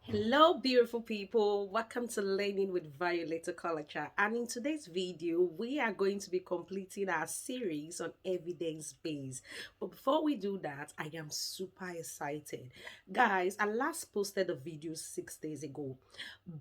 Hello, beautiful people. Welcome to Learning with Violator Culture. And in today's video, we are going to be completing our series on evidence based. But before we do that, I am super excited. Guys, I last posted a video 6 days ago,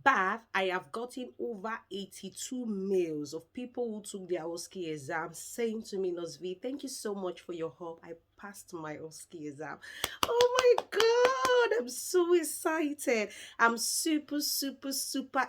but I have gotten over 82 mails of people who took their OSCE exam saying to me, Nosvi, thank you so much for your help. I passed my OSCE exam. Oh my God, I'm so excited. I'm super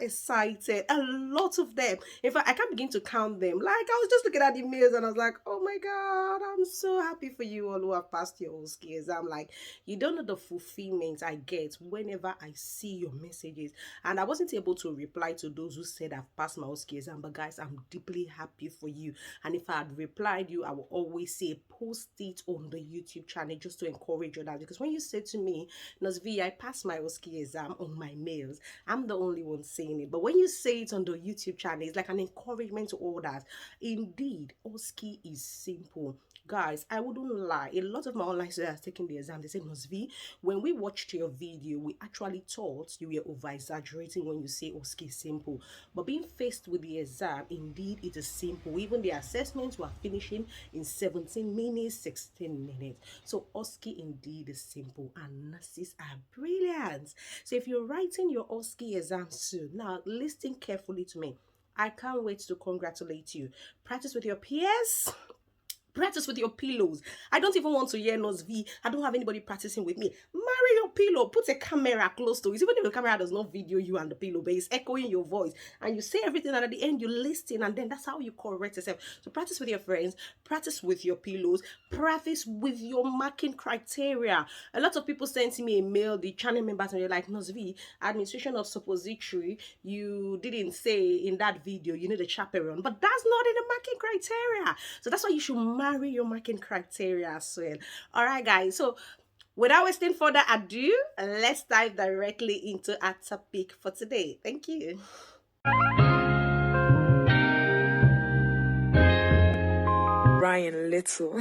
excited. A lot of them. In fact, I can't begin to count them. Like, I was just looking at the mails and I was like, oh my God, I'm so happy for you all who have passed your own skills. I'm like, you don't know the fulfillment I get whenever I see your messages. And I wasn't able to reply to those who said I've passed my own skills. But guys, I'm deeply happy for you. And if I had replied you, I will always say post it on the YouTube channel just to encourage others. Because when you say to me, Nosvi, I passed my OSCE exam on my mails, I'm the only one saying it. But when you say it on the YouTube channel, it's like an encouragement to others. Indeed, OSCE is simple. Guys, I wouldn't lie. A lot of my online students taking the exam, they say, Nosvi, when we watched your video, we actually thought you were over exaggerating when you say OSCE is simple. But being faced with the exam, indeed, it is simple. Even the assessments were finishing in 17 minutes, 16 minutes. So OSCE indeed is simple, and nurses are brilliant. So if you're writing your OSCE exam soon, now listen carefully to me. I can't wait to congratulate you. Practice with your peers. Practice with your pillows. I don't even want to hear Nose V. I don't have anybody practicing with me. Marry your pillow. Put a camera close to it. Even if the camera does not video you and the pillow, but it's echoing your voice. And you say everything, and at the end you listen, and then that's how you correct yourself. So practice with your friends. Practice with your pillows. Practice with your marking criteria. A lot of people sent me a mail, the channel members, and you're like, Nose V, administration of suppository, you didn't say in that video, you need a chaperone. But that's not in the marking criteria. So that's why you should marry your marking criteria as well. All right, guys. So without wasting further ado, let's dive directly into our topic for today. Thank you. Ryan Little.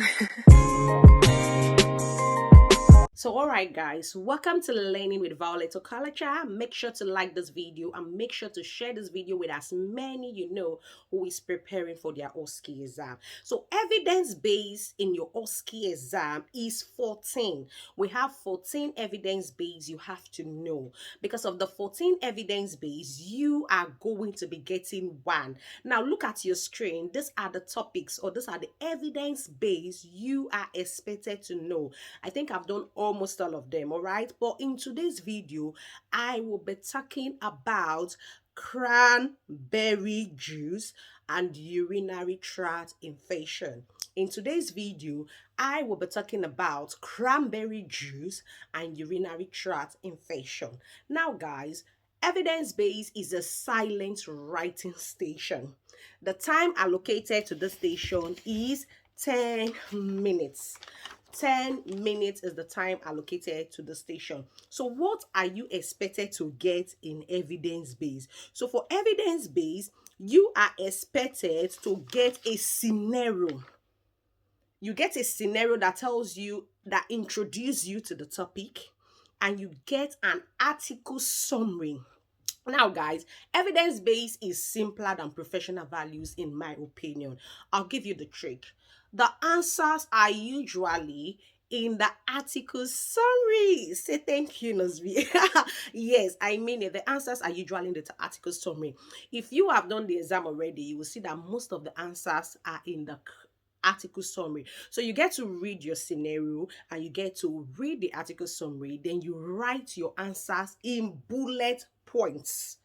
So, all right, guys, welcome to Learning with Violet Culture. Make sure to like this video and make sure to share this video with as many you know who is preparing for their OSCE exam. So, evidence base in your OSCE exam is 14. We have 14 evidence base you have to know. Because of the 14 evidence base, you are going to be getting one. Now, look at your screen. These are the topics, or these are the evidence base you are expected to know. I think I've done almost all of them, all right? But in today's video, I will be talking about cranberry juice and urinary tract infection. In today's video, I will be talking about cranberry juice and urinary tract infection. Now, guys, evidence base is a silent writing station. The time allocated to the station is 10 minutes. 10 minutes is the time allocated to the station. So what are you expected to get in evidence base? So for evidence base, you are expected to get a scenario. You get a scenario that tells you, that introduces you to the topic, and you get an article summary. Now, guys, evidence base is simpler than professional values, in my opinion. I'll give you the trick. The answers are usually in the article summary. Say thank you, Nosby. Yes, I mean it. The answers are usually in the article summary. If you have done the exam already, you will see that most of the answers are in the article summary. So you get to read your scenario and you get to read the article summary. Then you write your answers in bullet points.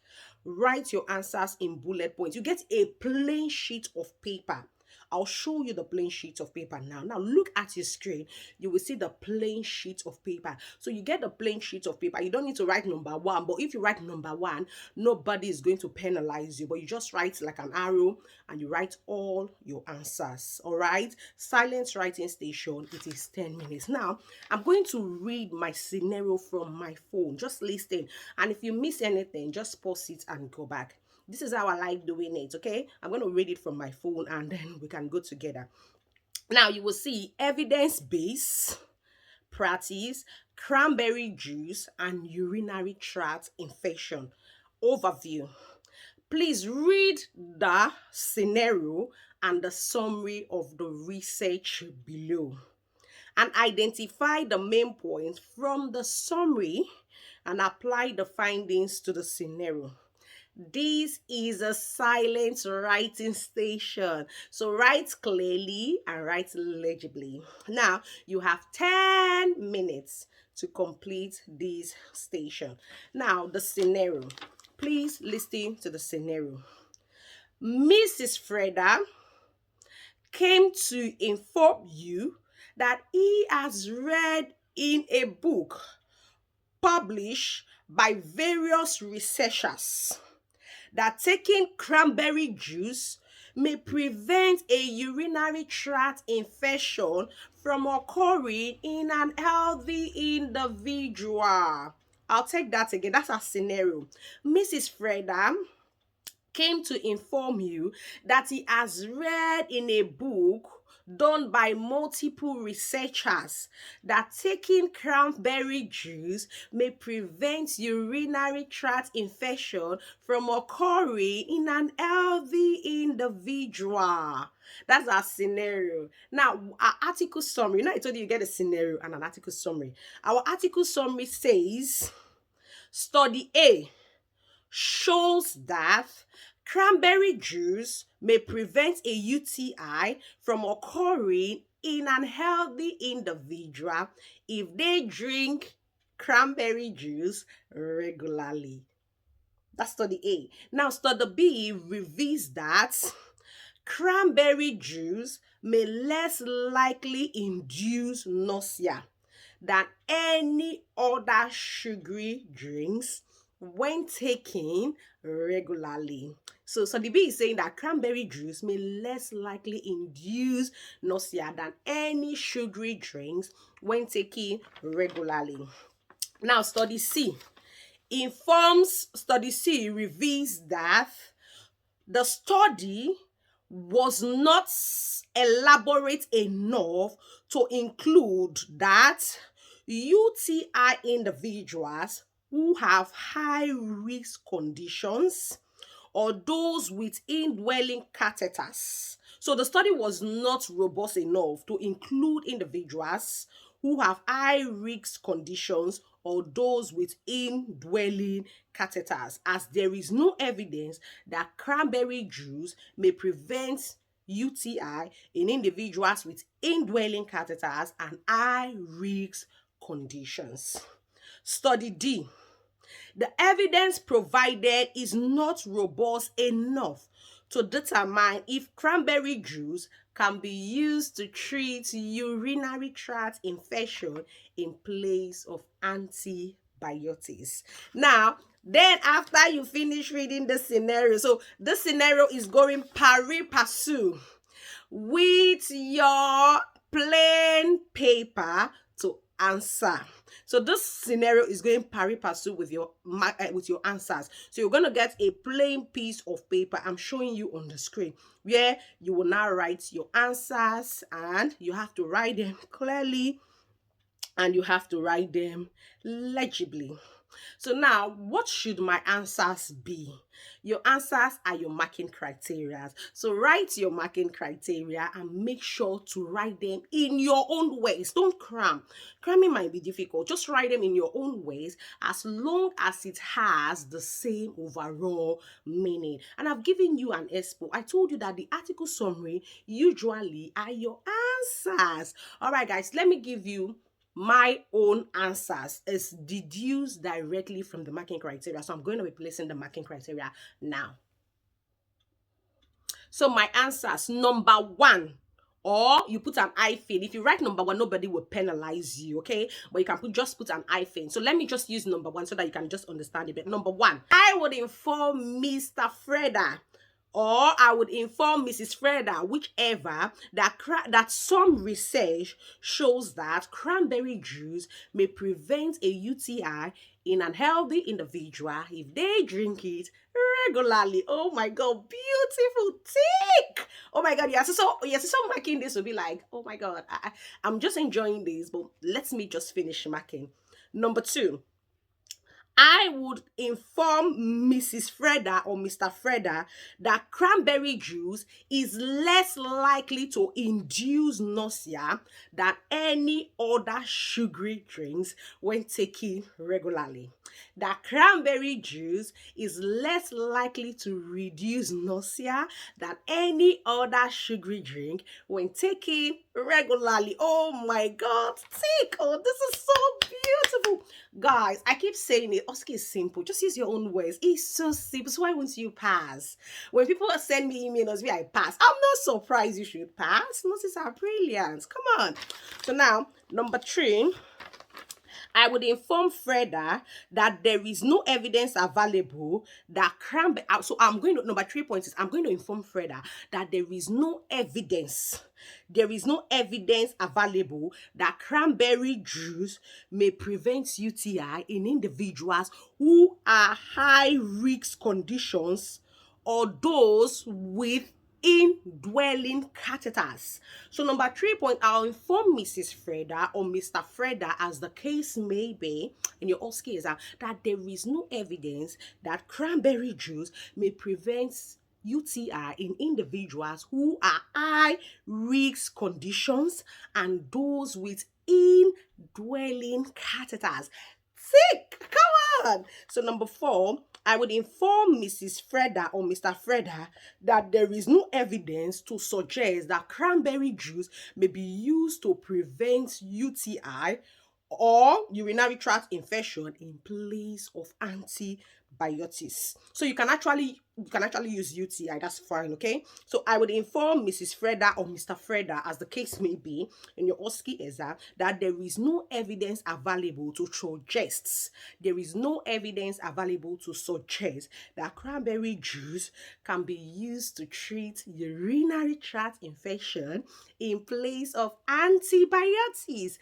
Write your answers in bullet points. You get a plain sheet of paper. I'll show you the plain sheet of paper now. Now look at your screen. You will see the plain sheet of paper. So you get the plain sheet of paper. You don't need to write number one, but if you write number one, nobody is going to penalize you. But you just write like an arrow and you write all your answers. All right. Silent writing station. It is 10 minutes. Now I'm going to read my scenario from my phone. Just listen. And if you miss anything, just pause it and go back. This is how I like doing it, okay? I'm going to read it from my phone and then we can go together. Now, you will see evidence base, practice, cranberry juice, and urinary tract infection. Overview. Please read the scenario and the summary of the research below and identify the main points from the summary and apply the findings to the scenario. This is a silent writing station. So write clearly and write legibly. Now you have 10 minutes to complete this station. Now the scenario. Please listen to the scenario. Mrs. Freda came to inform you that he has read in a book published by various researchers that taking cranberry juice may prevent a urinary tract infection from occurring in an healthy individual. I'll take that again. That's a scenario. Mrs. Freda came to inform you that he has read in a book done by multiple researchers that taking cranberry juice may prevent urinary tract infection from occurring in an healthy individual. That's our scenario. Now, our article summary. I told you get a scenario and an article summary. Our article summary says, Study A shows that cranberry juice may prevent a UTI from occurring in an healthy individual if they drink cranberry juice regularly. That's study A. Now, study B reveals that cranberry juice may less likely induce nausea than any other sugary drinks when taken regularly. So the B is saying that cranberry juice may less likely induce nausea than any sugary drinks when taken regularly. Now, study C reveals that the study was not elaborate enough to include that UTI individuals who have high risk conditions or those with indwelling catheters. So the study was not robust enough to include individuals who have high risk conditions or those with indwelling catheters, as there is no evidence that cranberry juice may prevent UTI in individuals with indwelling catheters and high risk conditions. Study D. The evidence provided is not robust enough to determine if cranberry juice can be used to treat urinary tract infection in place of antibiotics. Now, then after you finish reading the scenario, so this scenario is going pari passu with your plain paper to answer. So this scenario is going pari passu with your answers. So you're going to get a plain piece of paper. I'm showing you on the screen where you will now write your answers, and you have to write them clearly and you have to write them legibly. So now, what should my answers be? Your answers are your marking criteria. So write your marking criteria and make sure to write them in your own ways. Don't cram. Cramming might be difficult. Just write them in your own ways as long as it has the same overall meaning. And I've given you an expo. I told you that the article summary usually are your answers. All right, guys, let me give you my own answers is deduced directly from the marking criteria. So I'm going to be placing the marking criteria now. So my answers, number one, or you put an hyphen. If you write number one, nobody will penalize you, okay? But you can just put an hyphen. So let me just use number one so that you can just understand a bit. Number one, I would inform Mr. Freda, or I would inform Mrs. Freda, whichever, that some research shows that cranberry juice may prevent a UTI in an healthy individual if they drink it regularly. Oh my god, beautiful tick. Oh my god, yes, so marking this will be like, oh my god, I'm just enjoying this, but let me just finish marking. Number two, I would inform Mrs. Freda or Mr. Freda that cranberry juice is less likely to induce nausea than any other sugary drinks when taken regularly. That cranberry juice is less likely to reduce nausea than any other sugary drink when taken regularly. Oh my god, tick! Oh, this is so beautiful. Guys, I keep saying it. Oscar is simple. Just use your own words. It's so simple. So why won't you pass? When people send me emails, I pass. I'm not surprised you should pass. Notice are brilliant. Come on. So now, number three. I would inform Freda that there is no evidence available that cranberry. So I'm going to number 3 point is I'm going to inform Freda that there is no evidence. There is no evidence available that cranberry juice may prevent UTI in individuals who are high risk conditions or those with indwelling catheters. So number 3 point, I'll inform Mrs. Freda or Mr. Freda, as the case may be, in your old case, that there is no evidence that cranberry juice may prevent UTI in individuals who are high risk conditions and those with indwelling catheters. Sick! Come on! So number 4, I would inform Mrs. Freda or Mr. Freda that there is no evidence to suggest that cranberry juice may be used to prevent UTI or urinary tract infection in place of antibiotics. So you can actually use UTI, that's fine, okay? So I would inform Mrs. Freda or Mr. Freda, as the case may be, in your OSCE exam, that there is no evidence available to suggest, that cranberry juice can be used to treat urinary tract infection in place of antibiotics.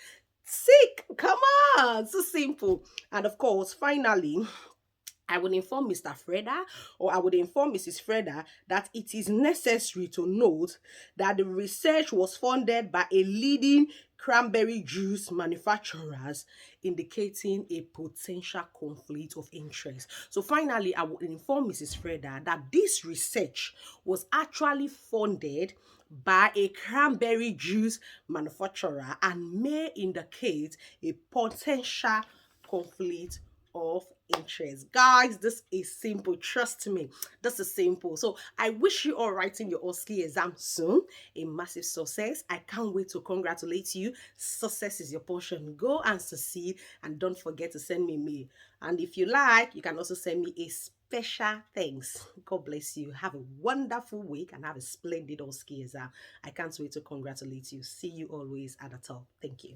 Sick, come on, so simple. And of course, finally, I would inform Mr. Freda or I would inform Mrs. Freda that it is necessary to note that the research was funded by a leading cranberry juice manufacturers, indicating a potential conflict of interest. So finally, I would inform Mrs. Freda that this research was actually funded by a cranberry juice manufacturer and may indicate a potential conflict of interest. Guys, this is simple. Trust me, this is simple. So I wish you all writing your OSCE exam soon a massive success. I can't wait to congratulate you. Success is your portion. Go and succeed, and don't forget to send me a mail. And if you like, you can also send me a special thanks. God bless you. Have a wonderful week and have a splendid OSCE exam. I can't wait to congratulate you. See you always at the top. Thank you.